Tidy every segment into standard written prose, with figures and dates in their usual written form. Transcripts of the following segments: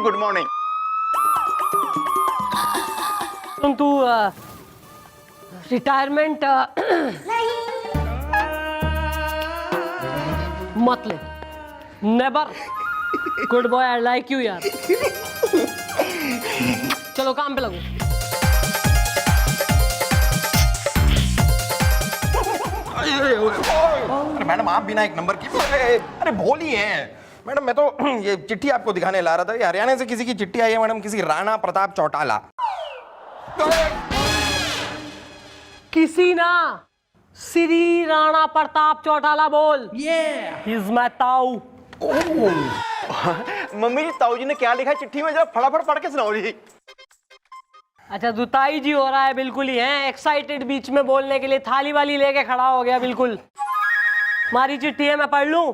Good morning. तुम तू retirement मत ले। Never. Good boy, I like you यार। चलो काम पे लगो। अरे मैडम, आप बिना एक नंबर की अरे भोली है मैडम। मैं तो ये चिट्ठी आपको दिखाने ला रहा था। ये हरियाणा से किसी की चिट्ठी आई है मैडम, किसी राणा प्रताप चौटाला। किसी ना, श्री राणा प्रताप चौटाला बोल। He's my ताऊ। मम्मी जी, ताऊ जी ने क्या लिखा है चिट्ठी में, जरा फटाफट पढ़ के सुनाओ जी। अच्छा, जुताई जी हो रहा है बिल्कुल ही है एक्साइटेड, बीच में बोलने के लिए थाली वाली लेके खड़ा हो गया बिल्कुल। हमारी चिट्ठी है, मैं पढ़ लूं?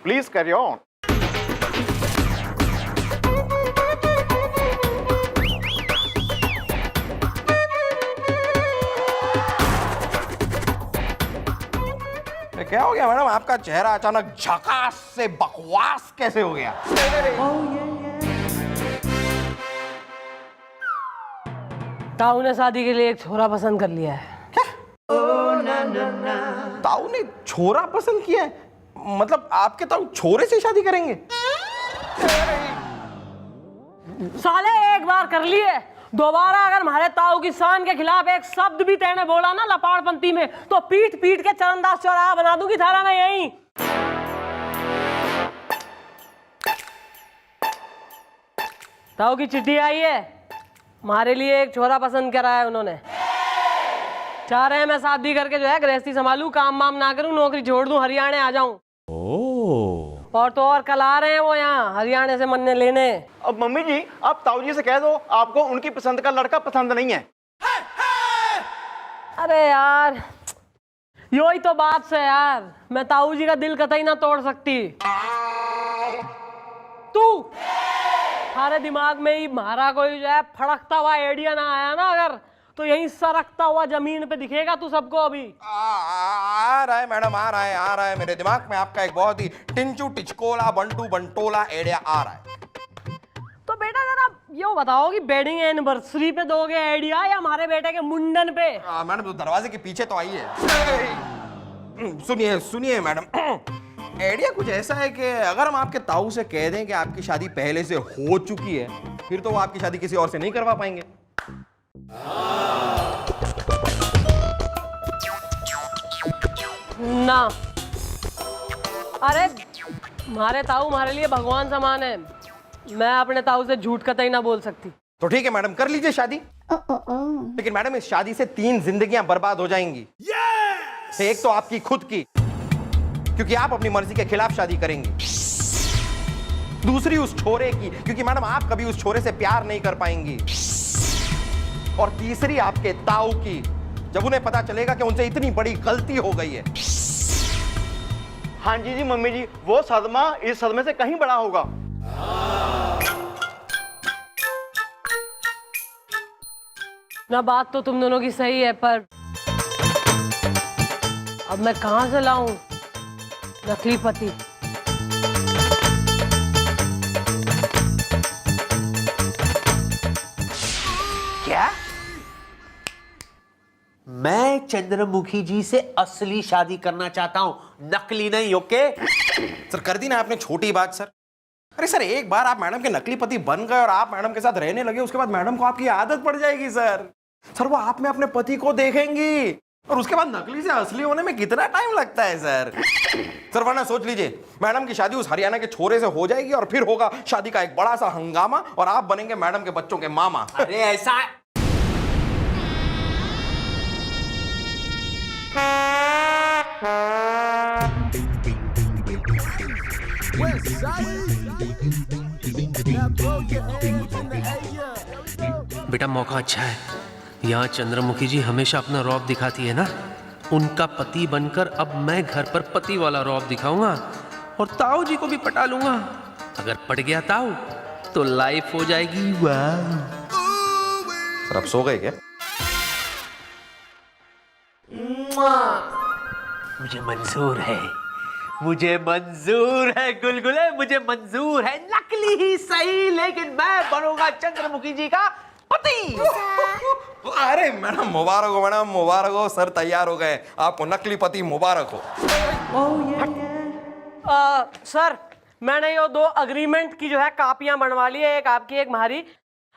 Please carry on. क्या हो गया मैडम, आपका चेहरा अचानक झकास से बकवास कैसे हो गया? ताऊ ने शादी के लिए एक छोरा पसंद कर लिया है। ताऊ ने छोरा पसंद किया है? मतलब आपके ताऊ छोरे से शादी करेंगे? साले एक बार कर लिए, दोबारा अगर हमारे ताऊ की शान के खिलाफ एक शब्द भी तेने बोला ना लपाड़पंती में, तो पीट पीट के चरणदास चौराहा बना दूंगी थारा में यहीं। ताऊ की चिट्ठी आई है, हमारे लिए एक छोरा पसंद करा है उन्होंने। चाह रहे हैं मैं शादी करके जो है गृहस्थी संभालूं, काम वाम ना करूं, नौकरी छोड़ दूं, हरियाणा आ जाऊं। और तो और कल आ रहे हैं वो यहाँ हरियाणा से मन्ने लेने। अब मम्मी जी, आप ताऊ जी से कह दो आपको उनकी पसंद का लड़का पसंद नहीं है। अरे यार, यो ही तो बात से यार, मैं ताऊ जी का दिल कतई ना तोड़ सकती। तू थारे दिमाग में ही मारा कोई जो है फड़कता हुआ आइडिया ना आया ना अगर, तो यहीं सरकता हुआ जमीन पे दिखेगा तू सबको। अभी आ रहा है मैडम, आ रहा है मेरे दिमाग में आपका एक बहुत ही टिंचू टिचकोला बंटू बंटोला आइडिया आ रहा है। तो बेटा जरा ये बताओ कि वेडिंग एनिवर्सरी पे दोगे आइडिया या हमारे बेटे के मुंडन पे? मैडम तो दरवाजे के पीछे तो आइए। सुनिए मैडम, आइडिया कुछ ऐसा है कि अगर हम आपके ताऊ से कह दें कि आपकी शादी पहले से हो चुकी है, फिर तो वो आपकी शादी किसी और से नहीं करवा पाएंगे। ना, अरे हमारे ताऊ हमारे लिए भगवान समान है, मैं अपने ताऊ से झूठ कतई ना बोल सकती। तो ठीक है मैडम, कर लीजिए शादी। लेकिन मैडम इस शादी से 3 जिंदगियां बर्बाद हो जाएंगी। एक तो आपकी खुद की, क्योंकि आप अपनी मर्जी के खिलाफ शादी करेंगी। दूसरी उस छोरे की, क्योंकि मैडम आप कभी उस छोरे से प्यार नहीं कर पाएंगी। और तीसरी आपके ताऊ की, जब उन्हें पता चलेगा कि उनसे इतनी बड़ी गलती हो गई है। हाँ जी मम्मी जी, वो सदमा इस सदमे से कहीं बड़ा होगा। ना बात तो तुम दोनों की सही है, पर अब मैं कहां से लाऊं नकली पति? क्या? मैं चंद्रमुखी जी से असली शादी करना चाहता हूं, नकली नहीं। ओके सर, कर दी ना आपने छोटी बात सर। अरे सर, एक बार आप मैडम के नकली पति बन गए और आप मैडम के साथ रहने लगे, उसके बाद मैडम को आपकी आदत पड़ जाएगी सर। सर, वो आप में अपने पति को देखेंगी और उसके बाद नकली से असली होने में कितना टाइम लगता है सर। सर, वरना सोच लीजिए मैडम की शादी उस हरियाणा के छोरे से हो जाएगी और फिर होगा शादी का एक बड़ा सा हंगामा और आप बनेंगे मैडम के बच्चों के मामा। अरे ऐसा बेटा, मौका अच्छा है। यहाँ चंद्रमुखी जी हमेशा अपना रौब दिखाती है ना, उनका पति बनकर अब मैं घर पर पति वाला रौब दिखाऊंगा और ताऊ जी को भी पटा लूंगा। अगर पट गया ताऊ तो लाइफ हो जाएगी वाह। सर, आप सो गए क्या? मुझे मंजूर है, मुझे मंजूर है गुलगुले, मुझे मंजूर है। नकली ही सही, लेकिन मैं बनूंगा चंद्रमुखी जी का पति। अरे मैडम मुबारक हो, मैडम मुबारक हो, सर तैयार हो गए, आपको नकली पति मुबारक हो। सर मैंने ये दो अग्रीमेंट की जो है कापियां बनवा ली है, एक आपकी एक हमारी।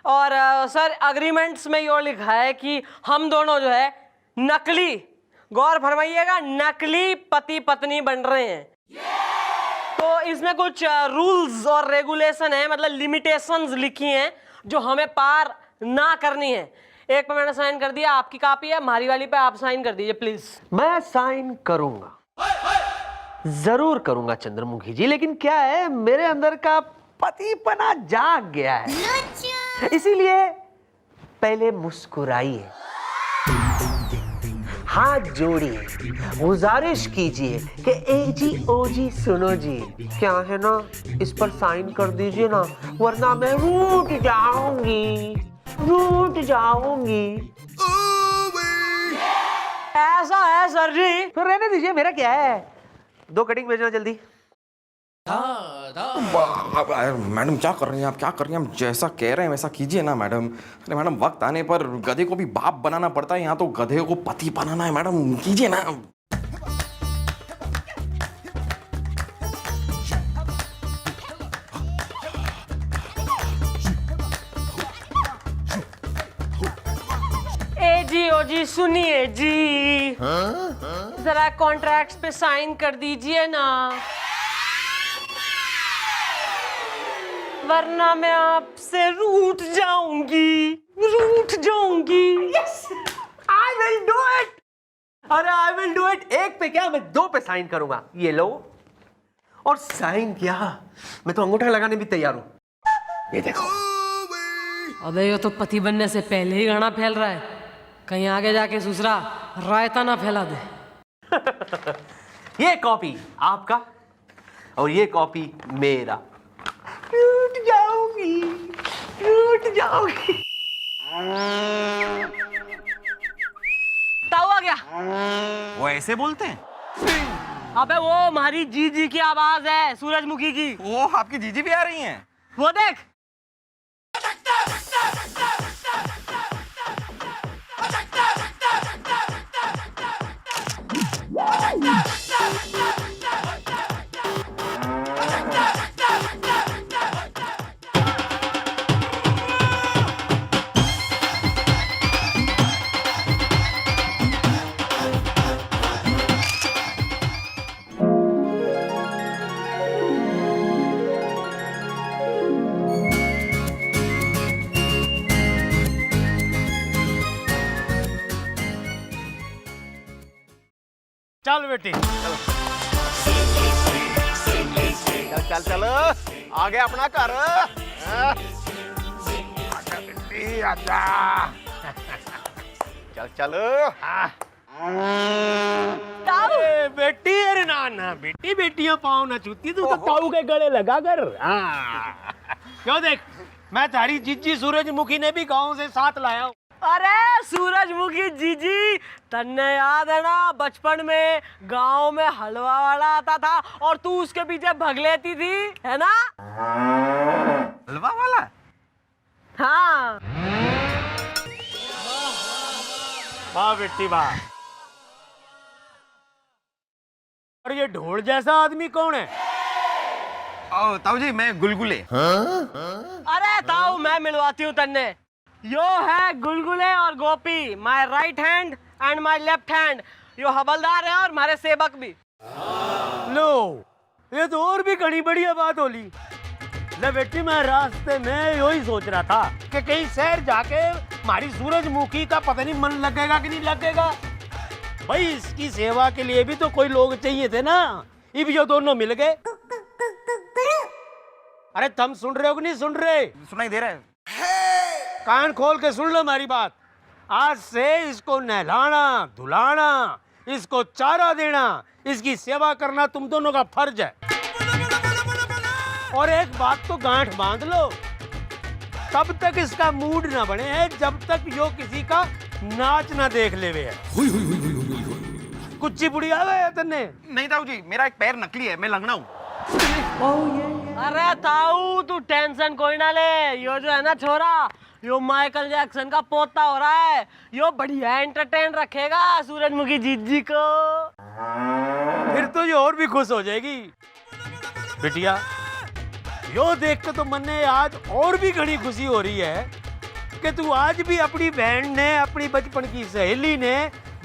और सर अग्रीमेंट्स में ये लिखा है कि हम दोनों जो है नकली, गौर फरमाइएगा, नकली पति पत्नी बन रहे हैं। तो इसमें कुछ रूल्स और रेगुलेशन है, मतलब लिमिटेशंस लिखी हैं जो हमें पार ना करनी है। एक पे मैंने साइन कर दिया, आपकी कॉपी है, हमारी वाली पे आप साइन कर दीजिए प्लीज। मैं साइन करूंगा, जरूर करूंगा चंद्रमुखी जी, लेकिन क्या है, मेरे अंदर का पतिपना जाग गया है, इसीलिए पहले मुस्कुराइए, हाथ जोड़िए, गुजारिश कीजिए कि ए जी ओ जी सुनो जी, क्या है ना, इस पर साइन कर दीजिए ना, वरना मैं रूठ जाऊंगी, रूठ जाऊंगी। ऐसा है सर जी। फिर रहने दीजिए, मेरा क्या है, 2 कटिंग भेजना जल्दी। मैडम क्या कर रही हैं आप, क्या कर रही हैं, हम जैसा कह रहे हैं वैसा कीजिए ना मैडम। अरे मैडम वक्त आने पर गधे को भी बाप बनाना पड़ता है, यहाँ तो गधे को पति बनाना है, मैडम कीजिए ना। ए जी ओ जी सुनिए जी, जरा कॉन्ट्रैक्ट्स पे साइन कर दीजिए ना, वरना मैं आपसे रूठ जाऊंगी, रूठ जाऊंगी। Yes, I will do it. अरे I will do it। एक पे क्या, मैं 2 पे साइन करूंगा। ये लो, और साइन किया, मैं तो अंगूठा लगाने भी तैयार हूं। ये देखो। अबे ये तो पति बनने से पहले ही घाना फैल रहा है, कहीं आगे जाके दूसरा रायता ना फैला दे। ये कॉपी आपका और ये कॉपी मेरा। टूट जाऊंगी, टूट जाऊंगी। ताऊ आ गया। वो ऐसे बोलते हैं? अबे वो हमारी जीजी की आवाज है, सूरजमुखी की। वो आपकी जीजी भी आ रही हैं? वो देख। चल बेटी चल चल चल, आ गया अपना घर। आजा बेटी आजा, चल चल। ताऊ बेटी, अरे ना ना बेटी, बेटियां पाँव ना छूती, तू तो ताऊ के गले लगा कर। क्यों देख, मैं तारी जीजी सूरजमुखी ने भी गांव से साथ लाया हूँ। अरे सूरजमुखी जीजी, तन्ने याद है ना बचपन में गांव में हलवा वाला आता था और तू उसके पीछे भग लेती थी, है ना? हलवा वाला? हाँ। वाह बेटी वाह। और ये ढोल जैसा आदमी कौन है? ताऊ जी मैं गुलगुले। अरे ताऊ मैं मिलवाती हूँ तन्ने। यो है गुलगुले और Gopi, my right hand and my left hand. यो हवलदार है और हमारे सेवक भी। लो, ये तो और भी घनी बढ़िया बात होली। ले बेटी, मैं रास्ते में यही सोच रहा था कि कहीं शहर जाके हमारी सूरजमुखी का पता नहीं मन लगेगा कि नहीं लगेगा। भाई इसकी सेवा के लिए भी तो कोई लोग चाहिए थे ना, ये भी जो दोनों मिल गए। अरे तुम सुन रहे हो कि नहीं सुन रहे? सुनाई दे रहा है? कान खोल के सुन लो हमारी बात। आज से इसको नहलाना धुलाना, इसको चारा देना, इसकी सेवा करना तुम दोनों का फर्ज है। और एक बात तो गांठ बांध लो, तब तक इसका मूड ना बने है जब तक यो किसी का नाच ना देख लेवे है। कुचिपुड़ी आवे है तन्ने? नहीं ताऊ जी, मेरा एक पैर नकली है, मैं लंगड़ा हूँ। अरे ताऊ तू टेंशन कोई ना ले, यो जो है ना छोरा, यो माइकल जैक्सन का पोता हो रहा है, यो बढ़िया एंटरटेन रखेगा सूरजमुखी जीजी को। फिर तो ये और भी खुश हो जाएगी बिटिया। यो देख के तो मन ने आज और भी घनी खुशी हो रही है कि तू आज भी अपनी बहन ने, अपनी बचपन की सहेली ने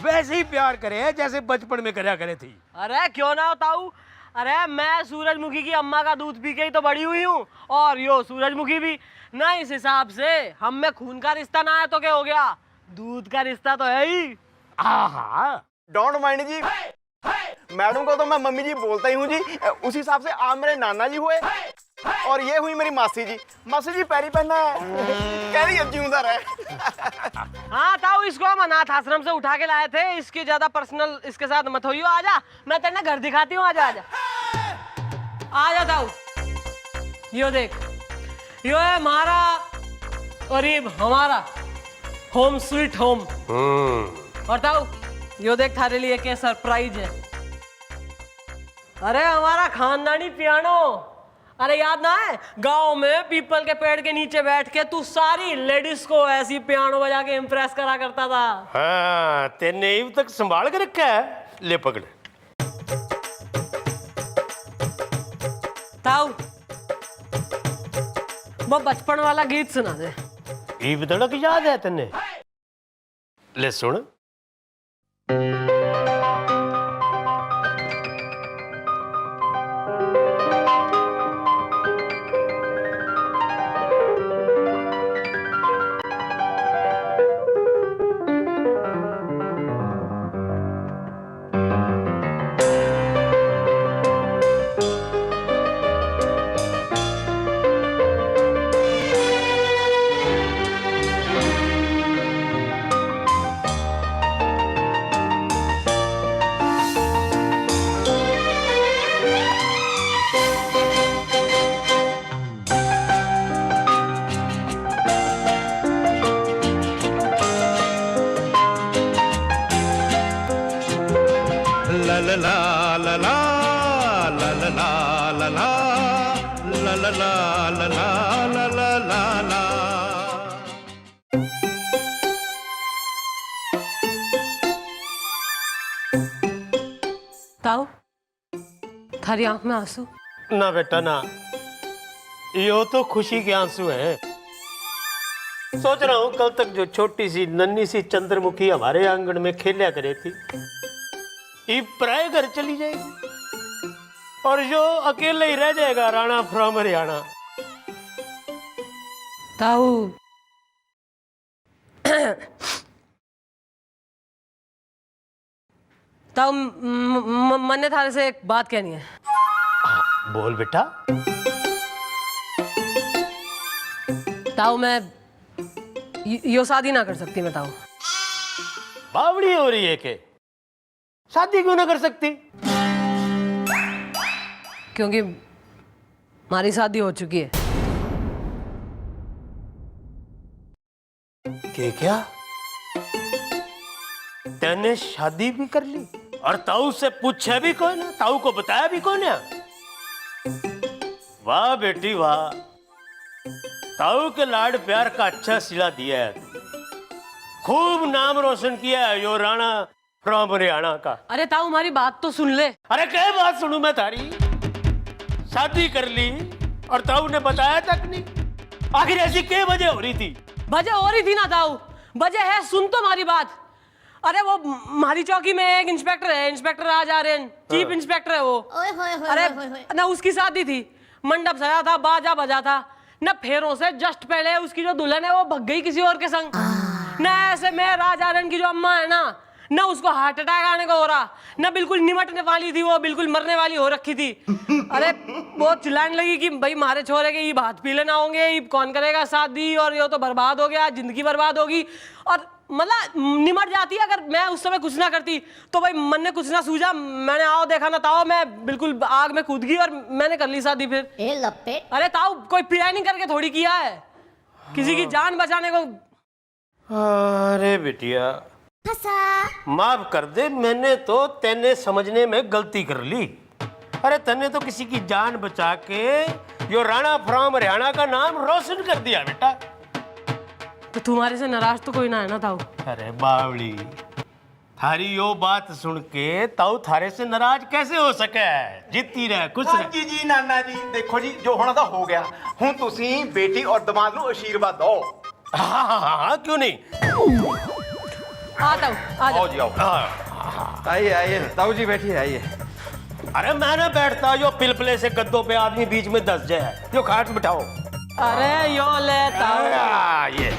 वैसे ही प्यार करे है जैसे बचपन में करया करे थी। अरे क्यों ना हो ताऊ, अरे मैं सूरजमुखी की अम्मा का दूध पी के ही तो बड़ी हुई हूँ, और यो सूरजमुखी भी ना। इस हिसाब से हम में खून का रिश्ता ना है तो क्या हो गया, दूध का रिश्ता तो है ही। आहा, डोंट माइंड जी, मैडम को तो मैं मम्मी जी बोलता ही हूँ जी। उस हिसाब से आप मेरे नाना जी हुए, और ये हुई मेरी मासी जी। मासी जी पैरी पहनना है, कह रही अच्छी उधर है। हाँ ताऊ, इसको हम अनाथ आश्रम से उठा के लाए थे, इसकी ज्यादा पर्सनल इसके साथ मत होइयो। आजा, मैं तेरे घर दिखाती हूँ। आजा आजा आजा ताऊ, यो देख, यो है हमारा और ये हमारा होम स्वीट होम। और ताऊ यो देख, थारे लिए क्या सरप्राइज है। अरे हमारा खानदानी पियानो, अरे याद ना है गांव में पीपल के पेड़ के नीचे बैठ के तू सारी लेडीज को ऐसी पियानो बजा के इम्प्रेस करा करता था। हाँ, तेने अब तक संभाल के रखा है। ले पकड़। ताऊ वो बचपन वाला गीत सुना दे। ईब धड़क याद है तेने? ले सुन। ताऊ थारी आंख में आंसू? ना बेटा ना, यो तो खुशी के आंसू हैं। सोच रहा हूँ कल तक जो छोटी सी नन्ही सी चंद्रमुखी हमारे आंगन में खेला करे थी, ये पराए घर चली जाएगी और जो अकेले ही रह जाएगा राणा फ्रॉम हरियाणा। ताऊ ताऊ मैंने थारे से एक बात कहनी है। बोल बेटा। ताऊ मैं यो शादी ना कर सकती मैं ताऊ। बावड़ी हो रही है के शादी क्यों ना कर सकती? क्योंकि हमारी शादी हो चुकी है। क्या तैने शादी भी कर ली और ताऊ से पूछा भी कौन है, ताऊ को बताया भी कौन है? वाह बेटी वाह, ताऊ के लाड प्यार का अच्छा सिला दिया है, खूब नाम रोशन किया है यो राणा फ्रॉम हरियाणा का। अरे ताऊ हमारी बात तो सुन ले। अरे क्या बात सुनू मैं तारी? शादी कर ली और ताऊ ने बताया तक नहीं? आखिर ऐसी क्या वजह हो रही थी? वजह हो रही थी ना ताऊ, वजह है, सुन तो हमारी बात। अरे वो हमारी चौकी में एक इंस्पेक्टर है, इंस्पेक्टर राजारेन, चीफ इंस्पेक्टर है वो। अरे ना उसकी शादी थी, मंडप सजा था, बाजा बजा था, न फेरों से जस्ट पहले उसकी जो दुल्हन है वो भग गई किसी और के संग। न ऐसे में राजारेन की जो अम्मा है ना, न उसको हार्ट अटैक आने को हो रहा, न बिल्कुल निमटने वाली थी, वो बिल्कुल मरने वाली हो रखी थी। अरे वो चिल्लाने लगी कि भाई हमारे छोरे के ये भात पीले ना होंगे, ये कौन करेगा शादी, और ये तो बर्बाद हो गया, जिंदगी बर्बाद होगी। और मतलब निमट जाती है अगर मैं उस समय कुछ ना करती तो। भाई मन ने कुछ ना सूझा, मैंने आओ देखा ना ताओ, मैं बिल्कुल आग में कूद गई और मैंने कर ली शादी फिर। अरे ताऊ कोई प्लानिंग करके थोड़ी किया है, किसी की जान बचाने को। अरे बिटिया माफ कर दे, मैंने तो तेने समझने में गलती कर ली। अरे तने तो किसी की जान बचा के यो राणा फ्रॉम हरियाणा का नाम रोशन कर दिया बेटा। तो तुम्हारे से नाराज तो कोई ना है ना ताऊ? अरे बावली, थारी यो बात सुन के ताऊ थारे से नाराज कैसे हो सके? जीती रहे, खुश रहे। जी जी नाना जी, देखो जी जो होना था हो गया। हूं तुसी बेटी और दमाद नु आशीर्वाद दो। हाँ, क्यों नहीं। आ ताऊ, आ जाओ। आओ जी आओ। आइए आइए ताऊ जी बैठिए, आइए। अरे मैं ना बैठता, जो पिलपले से गद्दों पे आदमी बीच में दस जाए, जो खाट बिठाओ। अरे यो ले ताऊ। ये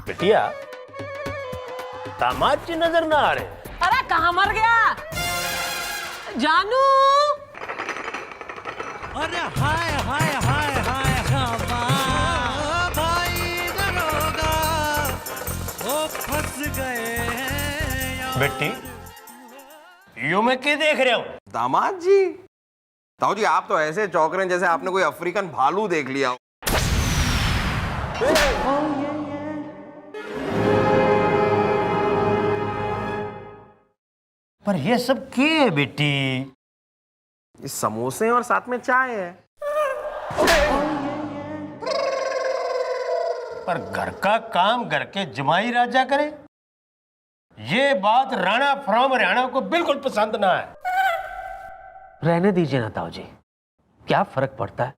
बेटिया, दामाद जी नजर ना आ रहे। अरे कहाँ मर गया जानू? अरे हाय हाय हाय हाय भाई दरोगा, वो फंस गए हैं। बेटी, यू मैं क्या देख रहे हो? दामाद जी, ताऊ जी आप तो ऐसे चौंक रहे हैं जैसे आपने कोई अफ्रीकन भालू देख लिया हो। पर ये सब क्या है बेटी? ये समोसे और साथ में चाय है। पर घर का काम घर के जमाई राजा करे, ये बात राणा फ्रॉम हरियाणा को बिल्कुल पसंद ना है। रहने दीजिए ना ताऊ जी, क्या फर्क पड़ता है?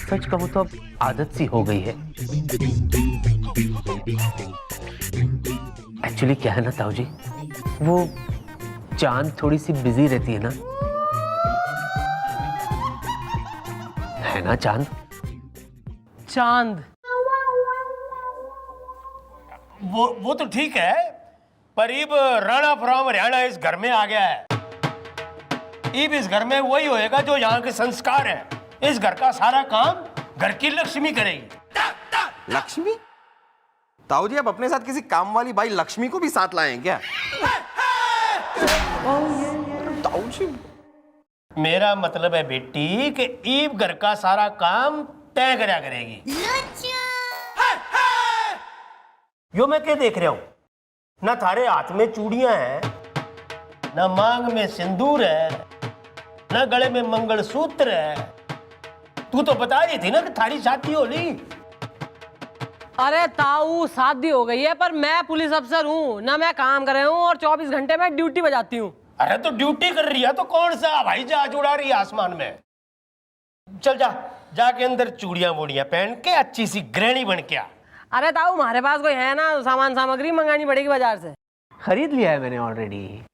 सच कहूं तो अब आदत सी हो गई है। एक्चुअली क्या है ना ताऊ जी, वो चांद थोड़ी सी बिजी रहती है ना। है ना चांद? चांद वो तो ठीक है, पर इब राणा फ्रॉम हरियाणा इस घर में आ गया है। इब इस घर में वही होएगा जो यहाँ के संस्कार है। इस घर का सारा काम घर की लक्ष्मी करेगी। लक्ष्मी? ताऊ जी आप अपने साथ किसी काम वाली बाई लक्ष्मी को भी साथ लाए हैं क्या? ताऊ जी, मेरा मतलब है बेटी कि ईब घर का सारा काम तय करा करेगी। यो मैं क्या देख रहा हूं? ना थारे हाथ में चूड़ियां हैं, ना मांग में सिंदूर है, ना गले में मंगलसूत्र है। तू तो बता रही थी ना कि थारी शादी हो ली। अरे ताऊ शादी हो गई है, पर मैं पुलिस अफसर हूँ ना, मैं काम कर रहा हूँ और 24 घंटे में ड्यूटी बजाती हूँ। अरे तो ड्यूटी कर रही है तो कौन सा हवाई जहाज उड़ा रही है आसमान में? चल जा, जाके अंदर चूड़ियां वूड़ियां पहन के अच्छी सी गृहिणी बन के आ। अरे ताऊ हमारे पास कोई है ना, सामान सामग्री मंगानी पड़ेगी बाजार से। खरीद लिया है मैंने ऑलरेडी।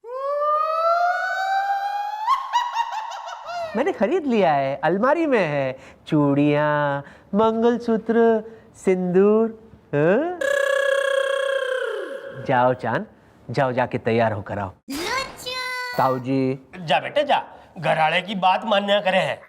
मैंने खरीद लिया है, अलमारी में है। चूड़ियां, मंगलसूत्र, सिंदूर। हाँ? जाओ चांद, जाओ जाके तैयार होकर आओ। ताऊ जी, जा बेटे जा, घर वाले की बात मान्या करे है।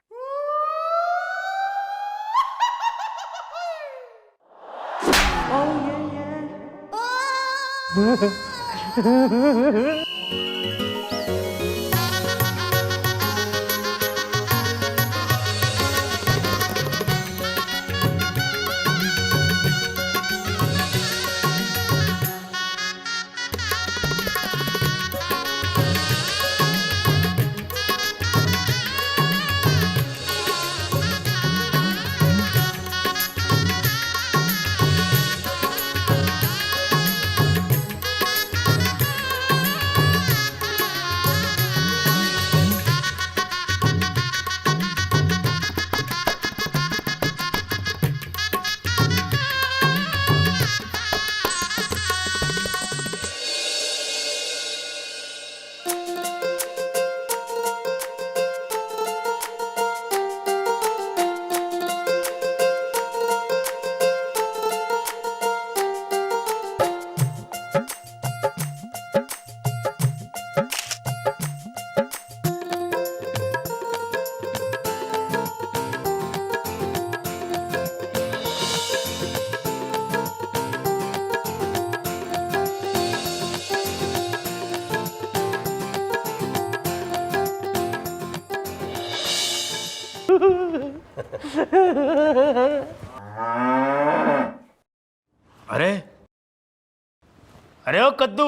अरे अरे ओ कद्दू,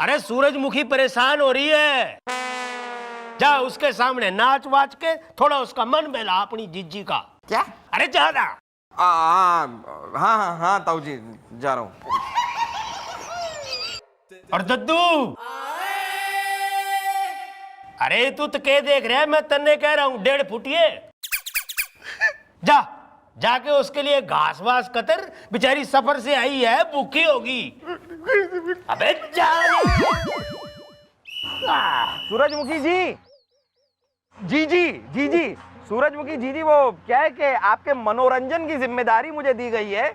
अरे सूरजमुखी परेशान हो रही है, जा उसके सामने नाच वाच के थोड़ा उसका मन बहला अपनी जीजी का। क्या? अरे जा ना। हाँ हाँ हाँ ताऊ जी, जा रहा हूँ। और दद्दू, अरे तू तो क्या देख रहा है, मैं तन्ने कह रहा हूँ 1.5 फुटिए। जा जाके उसके लिए घास वास कतर, बेचारी सफर से आई है, भूखी होगी। अबे जा। सूरजमुखी जी, जी सूरजमुखी जी, वो क्या है कि आपके मनोरंजन की जिम्मेदारी मुझे दी गई है,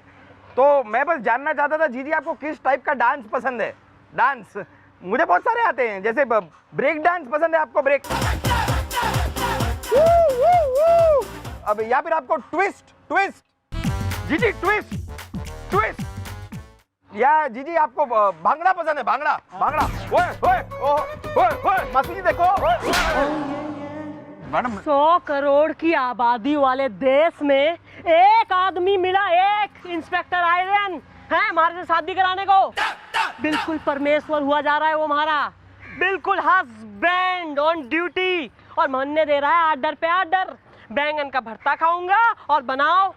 तो मैं बस जानना चाहता था जी आपको किस टाइप का डांस पसंद है? डांस मुझे बहुत सारे आते हैं, जैसे ब्रेक डांस पसंद है आपको? ब्रेक, अब या फिर आपको ट्विस्ट जी ट्विस्ट, या जी आपको भांगड़ा पसंद है? भांगड़ा ओए मासी जी देखो मैडम। 100 करोड़ की आबादी वाले देश में एक आदमी मिला, एक इंस्पेक्टर आयरन है हमारे से शादी कराने को। बिल्कुल परमेश्वर हुआ जा रहा है वो हमारा, बिल्कुल हस्बैंड ऑन ड्यूटी, और मन्ने दे रहा है आर्डर पे आर्डर। बैंगन का भरता खाऊंगा और बनाओ।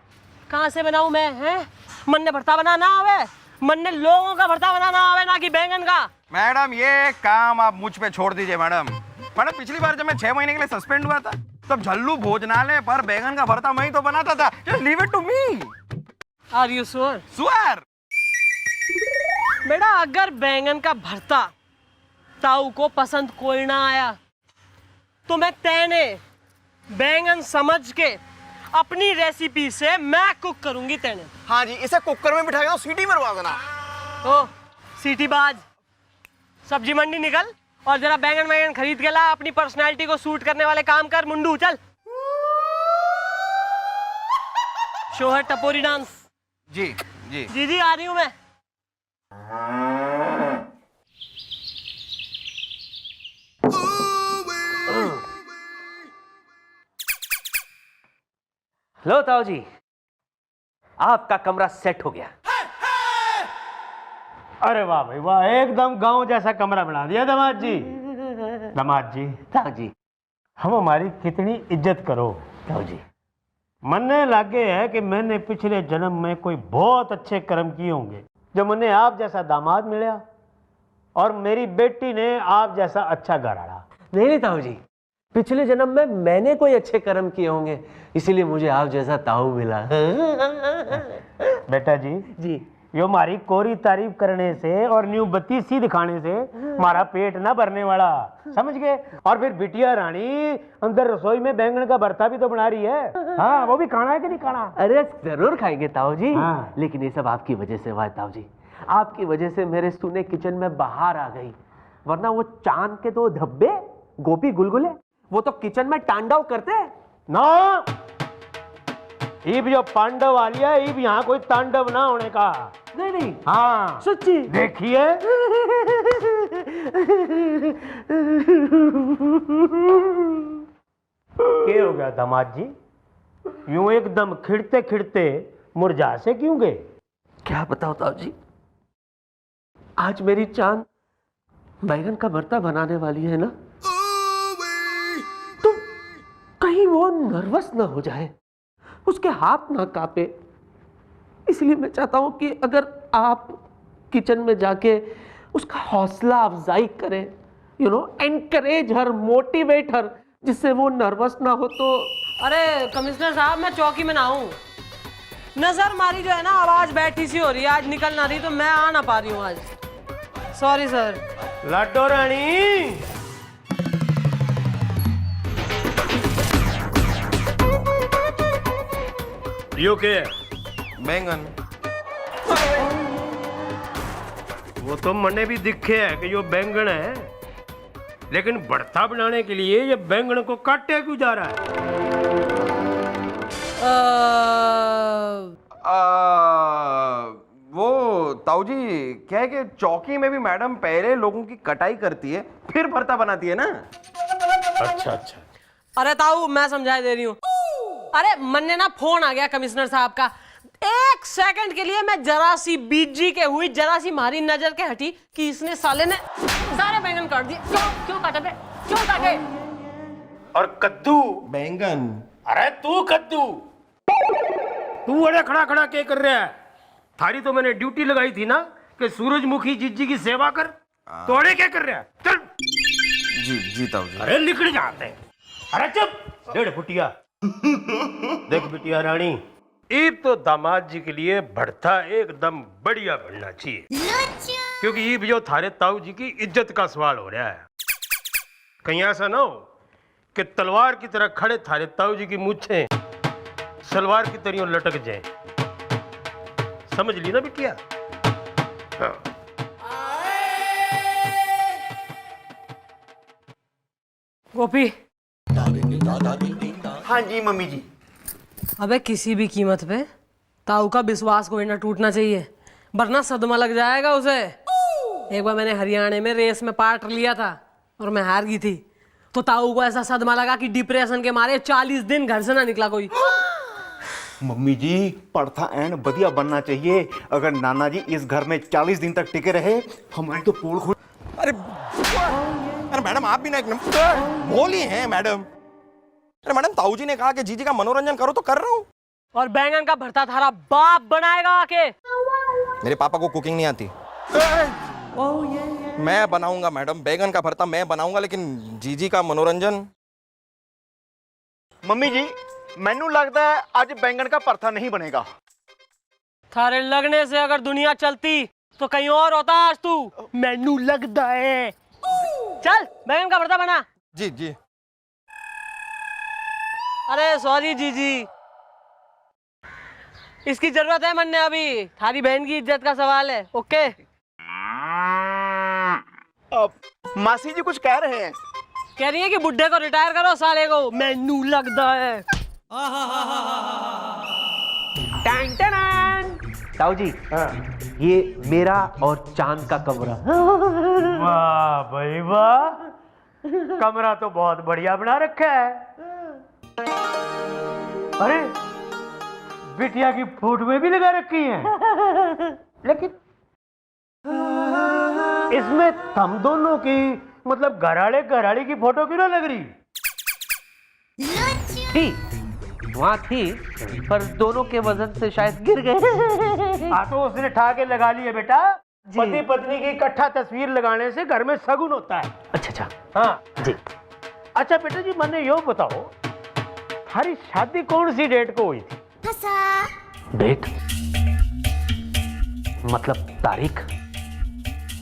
कहाँ से बनाऊं मैं? हैं मन्ने भरता बनाना आवे, मन्ने लोगों का भरता बनाना आवे, ना कि बैंगन का। मैडम ये काम आप मुझ पे छोड़ दीजिए मैडम। पिछली बार जब मैं 6 महीने के लिए सस्पेंड हुआ था, तब झल्लू भोजनालय पर बैंगन का भरता मैं ही तो बनाता था। Just leave it to me. Are you sure? Swear. बेटा अगर बैंगन का भरता ताऊ को पसंद कोई ना आया, तो मैं तेने बैंगन समझ के अपनी रेसिपी से मैं कुक करूंगी तेने। हाँ जी, इसे कुकर में बिठा के सीटी मरवा देना। ओ सीटी बाज, सब्जी मंडी निकल और जरा बैंगन खरीद के ला। अपनी पर्सनालिटी को सूट करने वाले काम कर मुंडू, चल। शो है टपोरी डांस। जी जी आ रही हूं मैं। लो ताऊ जी, आपका कमरा सेट हो गया। अरे वाह भाई वाह, एकदम गांव जैसा कमरा बना दिया दामाद जी। दामाद जी, ताऊ जी, हम हमारी कितनी इज्जत करो। ताऊ जी, मनने लागे है कि मैंने पिछले जन्म में कोई बहुत अच्छे कर्म किए होंगे, जो मैंने आप जैसा दामाद मिला और मेरी बेटी ने आप जैसा अच्छा घराड़ा। नहीं ताऊ जी, पिछले जन्म में मैंने कोई अच्छे कर्म किए होंगे, इसीलिए मुझे आप जैसा ताऊ मिला। बेटा जी, यो हमारी कोरी तारीफ करने से और न्यू बत्ती सी दिखाने से हमारा पेट ना भरने वाला, समझ गए? और फिर बिटिया रानी अंदर रसोई में बैंगन का भरता भी तो बना रही है। हाँ, वो भी खाना है कि नहीं खाना? अरे जरूर खाएंगे ताऊ जी। हाँ। लेकिन ये सब आपकी वजह से हुआ है ताऊ जी। आपकी वजह से मेरे सूने किचन में बाहर आ गई, वरना वो चांद के 2 धब्बे गोपी गुलगुले वो तो किचन में तांडव करते ना। ईब जो पांडव आलिया, ईब यहाँ कोई तांडव ना होने का। नहीं। हाँ सच्ची? देखिए। क्या हो गया दामाद जी, यूं एकदम खिड़ते खिड़ते मुरझा से क्यों गए? क्या बताओ ताऊ जी, आज मेरी चांद बैंगन का भरता बनाने वाली है ना, तो कहीं वो नर्वस ना हो जाए, उसके हाथ ना कांपे। इसलिए मैं चाहता हूं कि अगर आप किचन में जाके उसका हौसला अफजाई करें, एनकरेज हर, मोटिवेट हर, जिससे वो नर्वस ना हो। तो अरे कमिश्नर साहब, मैं चौकी में ना हूँ, नजर मारी जो है ना, आवाज बैठी सी हो रही है, आज निकल ना रही, तो मैं आ ना पा रही हूँ आज। Sorry sir. लाडो रानी, यो क्या है? बैंगन। वो तो मने भी दिखे है कि यो बैंगन है, लेकिन भरता बनाने के लिए ये बैंगन को काटे क्यों जा रहा है? वो ताऊ जी क्या है कि चौकी में भी मैडम पहले लोगों की कटाई करती है, फिर भरता बनाती है ना। अच्छा। अरे ताऊ, मैं समझा दे रही हूँ। अरे मन्ने ना फोन आ गया कमिश्नर साहब का। 1 सेकंड के लिए मैं जरा सी बीजी के हुई, जरा सी मारी नजर के हटी कि इसने साले ने सारे बैंगन काट दिए। क्यों काटे बे? क्यों काटे? और कद्दू? बैंगन। अरे तू कद्दू, तू अरे खड़ा खड़ा क्या कर रहा है? थारी तो मैंने ड्यूटी लगाई थी ना कि सूरजमुखी जीजी की सेवा कर, तो अरे क्या कर रहा है? चल। जी ताऊ जी। अरे निकल जाते। अरे चुप, 1.5 फुटिया। देख बिटिया रानी, ईब तो दामाद जी के लिए भड़था एकदम बढ़िया बनना चाहिए, क्योंकि ईब जो थारे ताऊ जी की इज्जत का सवाल हो रहा है। कहीं ऐसा ना हो कि तलवार की तरह खड़े थारे ताऊ जी की मूछें सलवार की तरह लटक जाए। समझ ली ना बिटिया? हाँ। गोपी। हाँ जी मम्मी जी। अबे किसी भी कीमत पे ताऊ का विश्वास कोई ना टूटना चाहिए, वरना सदमा लग जाएगा उसे। एक बार मैंने हरियाणा में रेस में पार्ट लिया था और मैं हार गई थी, तो ताऊ को ऐसा सदमा लगा कि डिप्रेशन के मारे 40 दिन घर से ना निकला कोई। मम्मी जी पड़था एंड बढ़िया बनना चाहिए। अगर नाना जी इस घर में 40 दिन तक टिके रहे, हमारी तो पोल खुल। अरे मैडम आप भी ना एक नंबर बोली हैं मैडम। अरे मैडम ताऊ जी ने कहा कि जीजी का मनोरंजन करो तो कर रहा हूँ। और बैंगन का भरता थारा बाप बनाएगा आके। मेरे पापा को कुकिंग नहीं आती। मैं बनाऊंगा मैडम, बैंगन का भरता मैं बनाऊंगा, लेकिन जीजी का मनोरंजन। मम्मी जी मैनू लगता है आज बैंगन का पड़था नहीं बनेगा। थारे लगने से अगर दुनिया चलती तो कहीं और होता आज तू। मैनू लगता है। चल बैंगन का भरता बना। जी जी। अरे सॉरी जीजी, इसकी जरूरत है मन्ने, अभी थारी बहन की इज्जत का सवाल है। ओके। अब मासी जी कुछ कह रहे हैं। कह रही है कि बुड्ढे को रिटायर करो साले को। मैनू लगता है। Tan tan. ताऊ जी ये मेरा और चांद का कमरा। वाह भाई वाह, कमरा तो बहुत बढ़िया बना रखा है। अरे बिटिया की फोटो भी लगा रखी है, लेकिन इसमें हम दोनों की मतलब घराड़ी की फोटो क्यों ना लग रही? थी वहाँ थी, पर दोनों के वजन से शायद गिर गए। हाँ तो उसने ठा के लगा ली है बेटा। पति पत्नी की इकट्ठा तस्वीर लगाने से घर में शगुन होता है। अच्छा हाँ जी। अच्छा बेटा जी, मैंने यो बताओ हमारी शादी कौन सी डेट को हुई थी? डेट मतलब तारीख?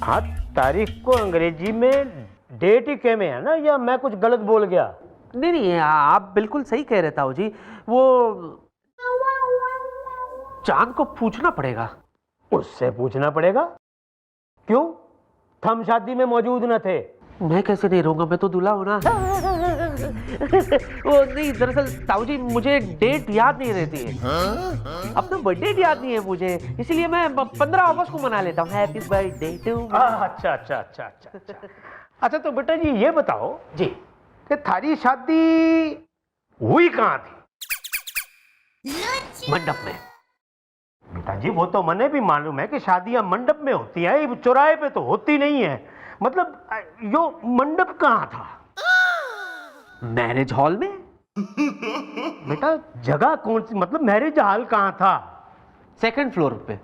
हाँ तारीख को अंग्रेजी में डेट ही कह में है ना, या मैं कुछ गलत बोल गया? नहीं आप बिल्कुल सही कह रहे ताऊ जी। वो चांद को पूछना पड़ेगा। उससे पूछना पड़ेगा? क्यों? हम शादी में मौजूद न थे। मैं कैसे नहीं रहूंगा, मैं तो दूल्हा हूं ना। वो नहीं, दरअसल ताऊ जी मुझे डेट याद नहीं रहती है। अपना बर्थडे याद नहीं है मुझे, इसलिए मैं 15 अगस्त को मना लेता हूँ। Happy birthday to. अच्छा तो बेटा जी ये बताओ जी कि थारी शादी हुई कहाँ थी? मंडप में। बेटा जी वो तो मैंने भी मालूम है कि शादियां मंडप में होती हैं, ये चौराहे पे तो होती नहीं है। मतलब यो मंडप कहाँ था? मैरिज हॉल में। बेटा जगह कौन सी, मतलब मैरिज हॉल कहाँ था? 2nd फ्लोर पे,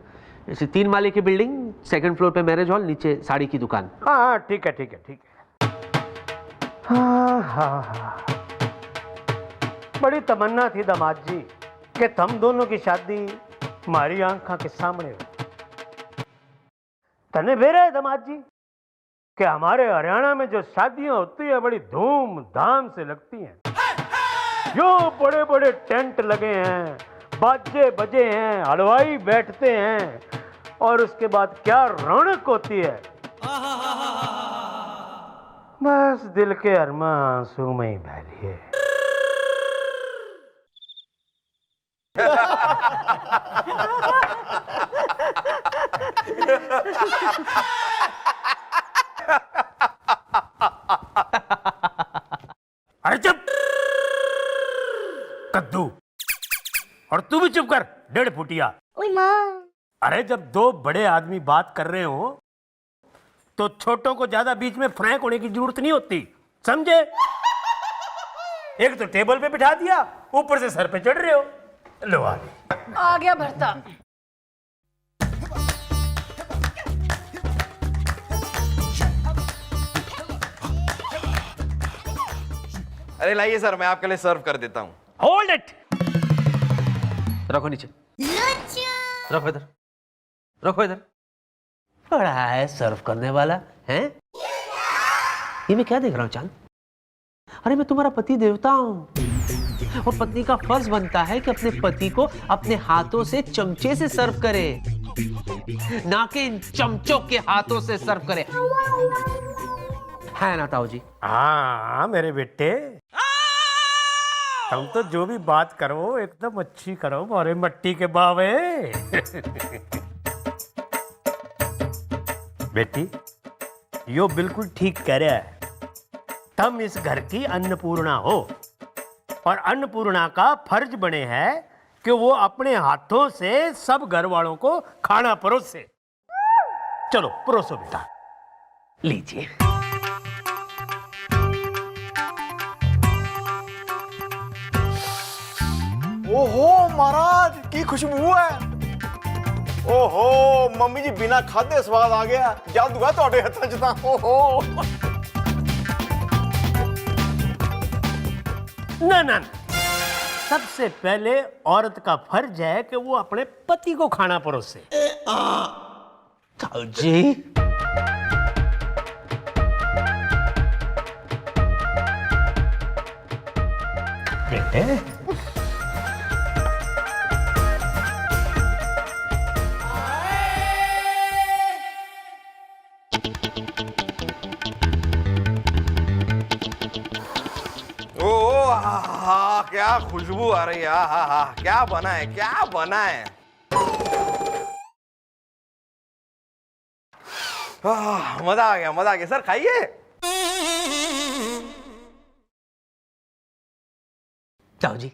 जैसे 3 माले की बिल्डिंग, 2nd फ्लोर पे मैरिज हॉल, नीचे साड़ी की दुकान। हाँ ठीक है। हाँ। बड़ी तमन्ना थी दामाद जी कि तुम दोनों की शादी हमारी आंखों के सामने हो। तने बेरा है दामाद जी कि हमारे हरियाणा में जो शादियां होती है बड़ी धूमधाम से लगती हैं। जो बड़े बड़े टेंट लगे हैं, बाजे बजे हैं, हलवाई बैठते हैं, और उसके बाद क्या रौनक होती है। बस दिल के अरमा आंसू में ही बह लिए। अरे चुप कद्दू, और तू भी चुप कर, 1.5 फुटिया। अरे जब दो बड़े आदमी बात कर रहे हो तो छोटों को ज्यादा बीच में फ्रैंक होने की जरूरत नहीं होती, समझे? एक तो टेबल पे बिठा दिया, ऊपर से सर पे चढ़ रहे हो। लो आ गया भरता। अरे लाइए सर, मैं आपके लिए सर्व कर देता हूँ। Hold it. रखो नीचे, रखो इधर, रखो इधर। बड़ा है सर्व करने वाला है। ये मैं क्या देख रहा हूँ चांद? अरे मैं तुम्हारा पति देवता हूँ और पत्नी का फर्ज बनता है कि अपने पति को अपने हाथों से चमचे से सर्व करे, ना कि इन चमचों के हाथों से सर्व करे, है ना ताऊ जी? हाँ मेरे बेटे, तुम तो जो भी बात करो एकदम अच्छी करो, मोरे मट्टी के बावे। बेटी, यो बिल्कुल ठीक कह रहा है। तुम इस घर की अन्नपूर्णा हो और अन्नपूर्णा का फर्ज बने है कि वो अपने हाथों से सब घर वालों को खाना परोसे। चलो परोसो बेटा। लीजिए। ओहो महाराज की खुशबू है। ओहो मम्मी जी बिना खादे स्वाद आ गया। जादू है ਤੁਹਾਡੇ ਹੱਥਾਂ 'ਚ ਤਾਂ। ओहो ना ना ना, सबसे पहले औरत का फर्ज है कि वो अपने पति को खाना परोसे। ताऊ जी बेटे, क्या खुशबू आ रही है। क्या बना है, क्या बना है। मजा आ गया, मजा आ गया। सर खाइए। ताऊ जी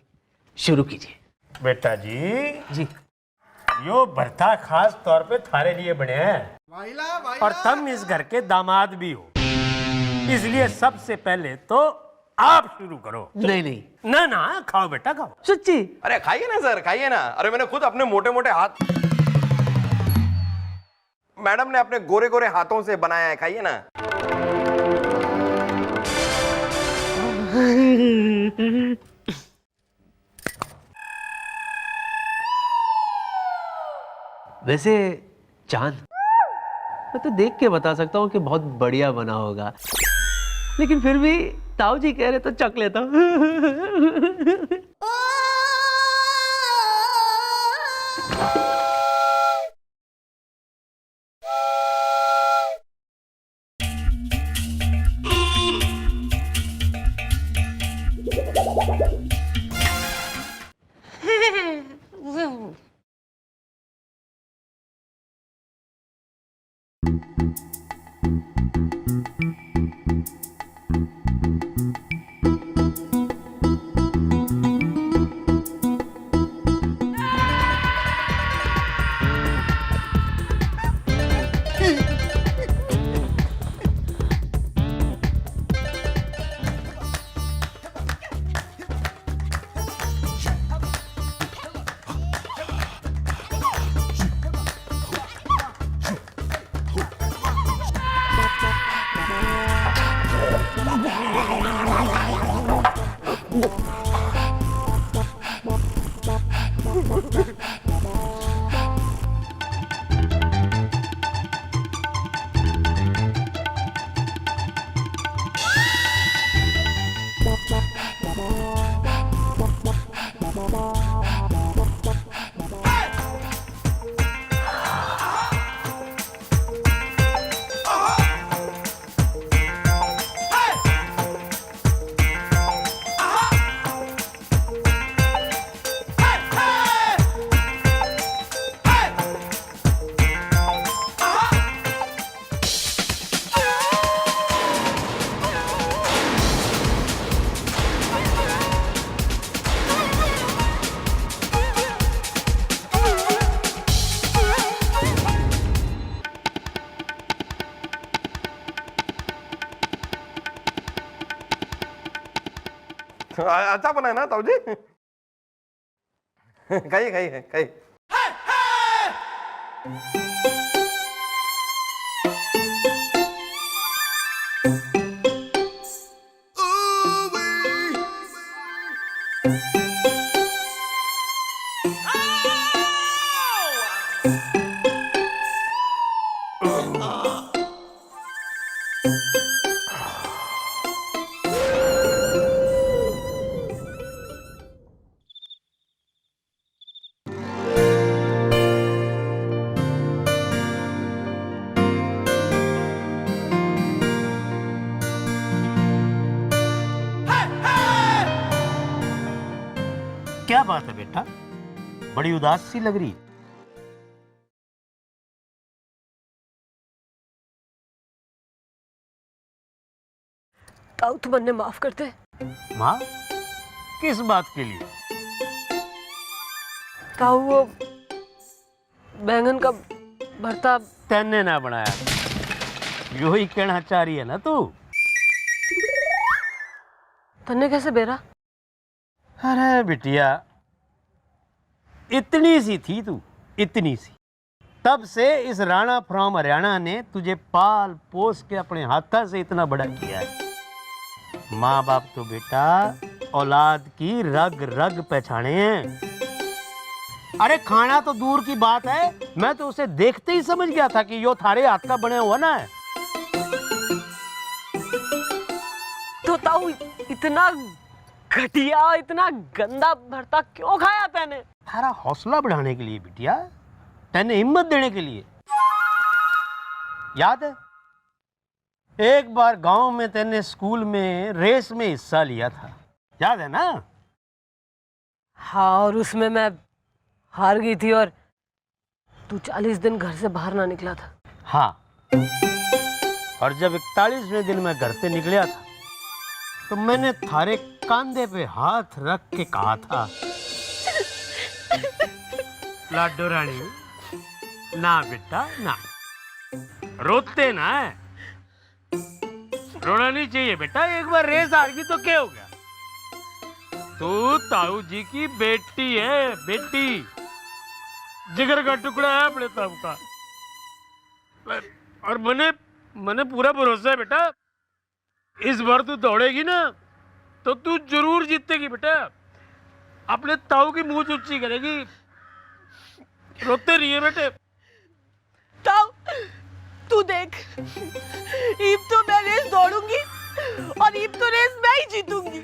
शुरू कीजिए। बेटा जी, जी यो भरता खास तौर पे थारे लिए बने हैं और तुम इस घर के दामाद भी हो, इसलिए सबसे पहले तो आप शुरू करो। नहीं नहीं, ना ना, खाओ बेटा खाओ। सच्ची? अरे खाइए ना सर, खाइए ना। अरे मैंने खुद अपने मोटे मोटे हाथ, मैडम ने अपने गोरे गोरे हाथों से बनाया है, खाइए ना। वैसे चांद, मैं तो देख के बता सकता हूँ कि बहुत बढ़िया बना होगा, लेकिन फिर भी ताऊ जी कह रहे तो चख लेता हूँ। अच्छा बना है ना ताऊ जी? खाइए खाइए खाइए। क्या बात है बेटा, बड़ी उदास सी लग रही। ताऊ तुम अन्य माफ कर दे। माँ, किस बात के लिए? ताऊ वो बैंगन का भरता तैने ना बनाया, यो ही कहना चाह रही है ना तू? तन्ने कैसे बेरा? अरे बिटिया, इतनी सी थी तू, इतनी सी। तब से इस राणा फ्रॉम हरियाणा ने तुझे पाल पोस के अपने हाथा से इतना बड़ा किया है। माँ बाप तो बेटा औलाद की रग रग पहचाने हैं। अरे खाना तो दूर की बात है, मैं तो उसे देखते ही समझ गया था कि यो थारे हाथ का बने हुआ ना है। तो ताऊ इतना घटिया, इतना गंदा भरता क्यों खाया तैने? थारा हौसला बढ़ाने के लिए बिटिया, तैने हिम्मत देने के लिए। याद है एक बार गांव में तैने स्कूल में रेस में हिस्सा लिया था, याद है ना? हाँ, और उसमें मैं हार गई थी और तू 40 दिन घर से बाहर ना निकला था। हाँ, और जब 41वें दिन मैं घर से निकला था तो मैंने थारे कांधे पे हाथ रख के कहा था, लाडो रानी ना बेटा ना, रोते ना है, रोना नहीं चाहिए बेटा। एक बार रेस हार गई तो क्या हो गया? तू ताऊ जी की बेटी है, बेटी, जिगर का टुकड़ा है अपने ताऊ का। और मैंने पूरा भरोसा है बेटा, इस बार तू दौड़ेगी ना तो तू जरूर जीतेगी बेटा। अपने ताऊ की मूंछ ऊंची करेगी, रोते रहिए बेटे। ताऊ तू देख, ईब तो मैं रेस दौड़ूंगी और ईब तो रेस मैं ही जीतूंगी।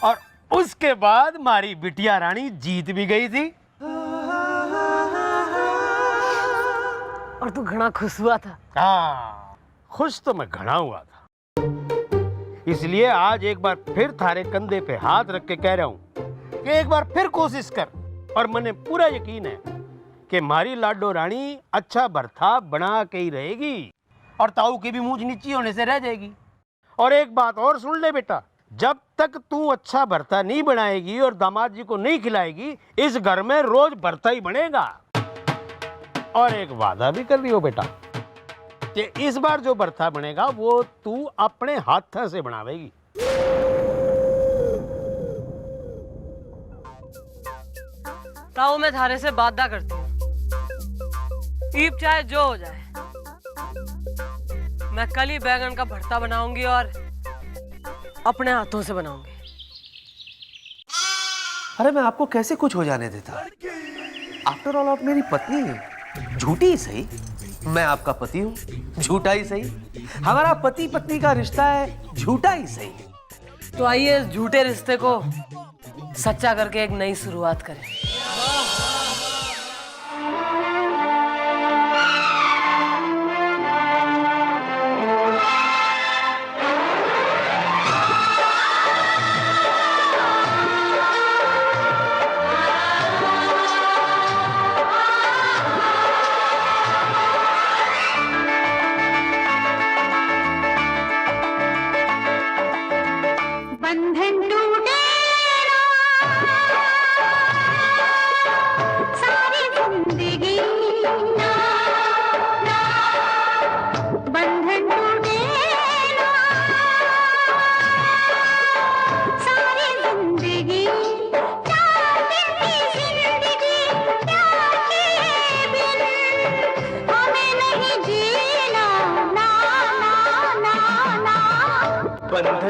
और उसके बाद हमारी बिटिया रानी जीत भी गई थी। और तू घना खुश हुआ था। हाँ, खुश तो मैं घना हुआ था। इसलिए आज एक बार फिर थारे कंधे पे हाथ रख के कह रहा हूं कि एक बार फिर कोशिश कर। और मैंने पूरा यकीन है कि हमारी लाडो रानी अच्छा भरथा बना के ही रहेगी और ताऊ की भी मूंछ नीची होने से रह जाएगी। और एक बात और सुन ले बेटा, जब तक तू अच्छा भरता नहीं बनाएगी और दामाद जी को नहीं खिलाएगी, इस घर में रोज भरता ही बनेगा। और एक वादा भी कर रही हो बेटा कि इस बार जो भरता बनेगा वो तू अपने हाथ से बनावेगी। ताऊ मैं थारे से वादा करती हूँ, ईब चाहे जो हो जाए, मैं कल ही बैगन का भरता बनाऊंगी और अपने हाथों से बनाऊंगी। अरे मैं आपको कैसे कुछ हो जाने देता? आफ्टर ऑल आप मेरी पत्नी हैं, झूठी ही सही, मैं आपका पति हूँ, झूठा ही सही। हमारा पति पत्नी का रिश्ता है, झूठा ही सही। तो आइए इस झूठे रिश्ते को सच्चा करके एक नई शुरुआत करें। बंधन टूटे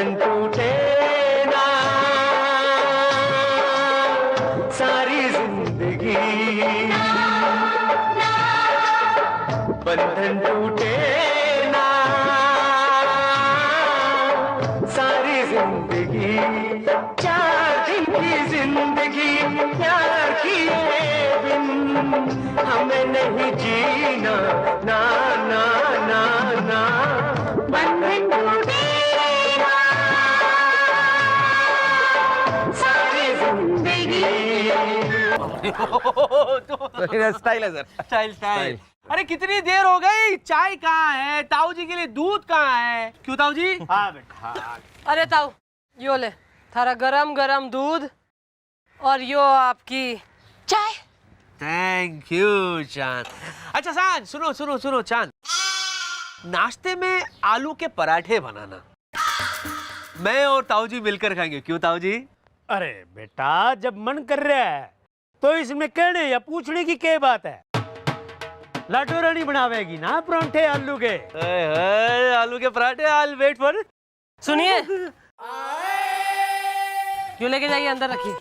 बंधन टूटे ना सारी जिंदगी बंधन टूटे ना सारी जिंदगी 4 दिन की जिंदगी प्यार किए बिन हमें नहीं जीना ना ना ना ना बंधन टूटे ना सारी जिंदगी स्टाइल है सर। Style style. अरे कितनी देर हो गई, चाय कहाँ है? ताऊ जी के लिए दूध कहाँ है? क्यों ताऊ जी? हाँ बेटा हाँ। अरे ताऊ, यो ले थारा गरम गरम दूध और यो आपकी चाय। थैंक यू चांद। अच्छा चांद, सुनो सुनो सुनो चांद, नाश्ते में आलू के पराठे बनाना, मैं और ताऊ जी मिलकर खाएंगे। क्यों ताऊ जी? अरे बेटा जब मन कर रहा है तो इसमें कहने या पूछने की क्या बात है। लाडो रानी बनावेगी ना परांठे आलू के। आलू के पराठे, आई वेट फॉर। सुनिए, यो लेके जाइए, अंदर रखिए।